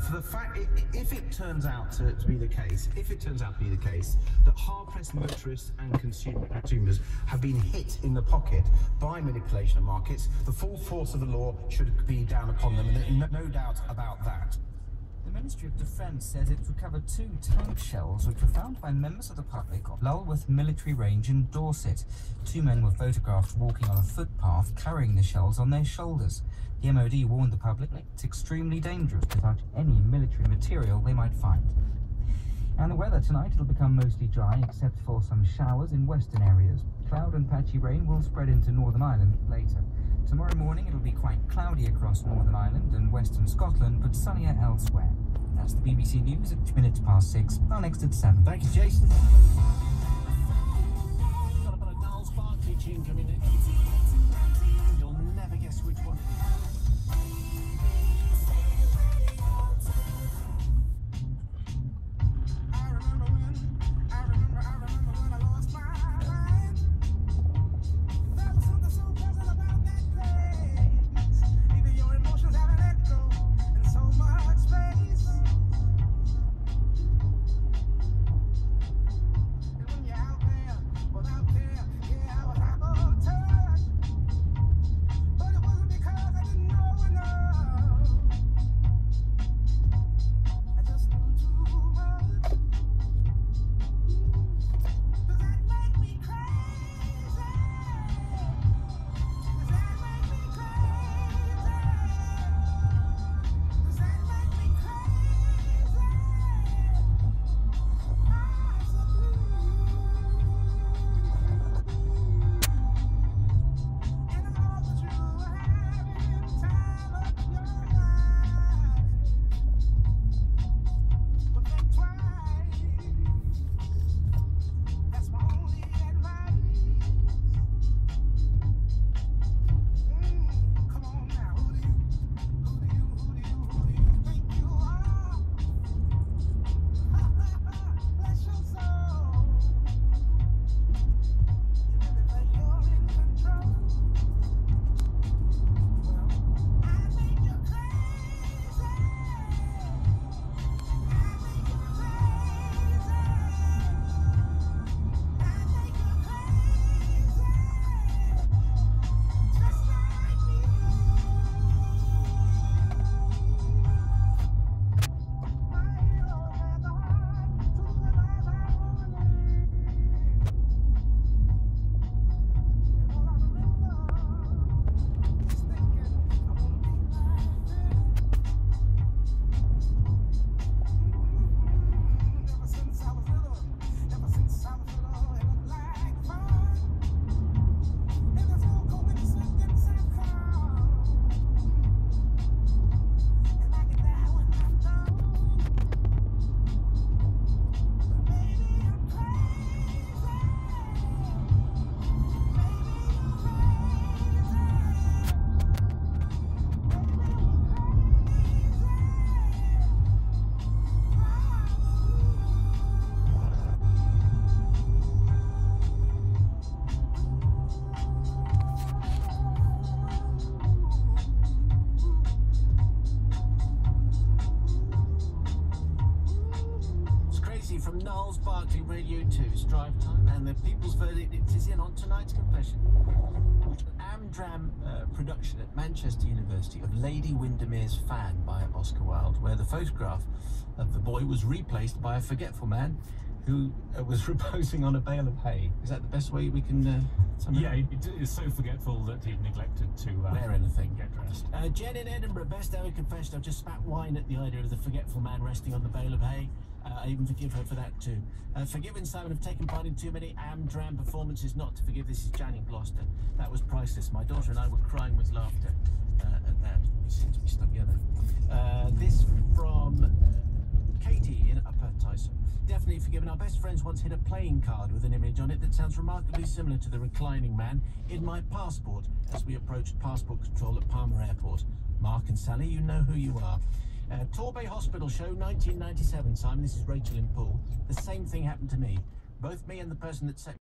For the fact, if it turns out to be the case, that hard-pressed motorists and consumers have been hit in the pocket by manipulation of markets, the full force of the law should be down upon them, and there's no doubt about that. The Ministry of Defence says it's recovered 2 tank shells which were found by members of the public on Lulworth Military Range in Dorset. 2 men were photographed walking on a footpath carrying the shells on their shoulders. The MOD warned the public it's extremely dangerous to touch any military material they might find. And the weather tonight, it'll become mostly dry except for some showers in western areas. Cloud and patchy rain will spread into Northern Ireland later. Tomorrow morning it'll be quite cloudy across Northern Ireland and western Scotland, but sunnier elsewhere. That's the BBC News at 6:02. Our next at 7. Thank you, Jason. Got a bit of Niles Barkley tune coming in. You'll never guess which one it is. From Niles Barkley, Radio 2's Drive Time, and the People's Verdict it is in on tonight's confession. Amdram production at Manchester University of Lady Windermere's Fan by Oscar Wilde, where the photograph of the boy was replaced by a forgetful man who was reposing on a bale of hay. Is that the best way we can yeah, it is so forgetful that he neglected to wear anything. Get dressed. Jen in Edinburgh, best ever confession. I've just spat wine at the idea of the forgetful man resting on the bale of hay. I even forgive her for that too. Forgiven Simon of taking part in too many Amdram performances. Not to forgive. This is Jan in Gloucester. That was priceless. My daughter and I were crying with laughter at that. We seem to be stuck together. This from Katie in Upper Tyson. Definitely forgiven. Our best friends once hid a playing card with an image on it that sounds remarkably similar to the reclining man in my passport as we approached passport control at Palmer Airport. Mark and Sally, you know who you are. Torbay Hospital Show, 1997, Simon. This is Rachel in Poole. The same thing happened to me. Both me and the person that set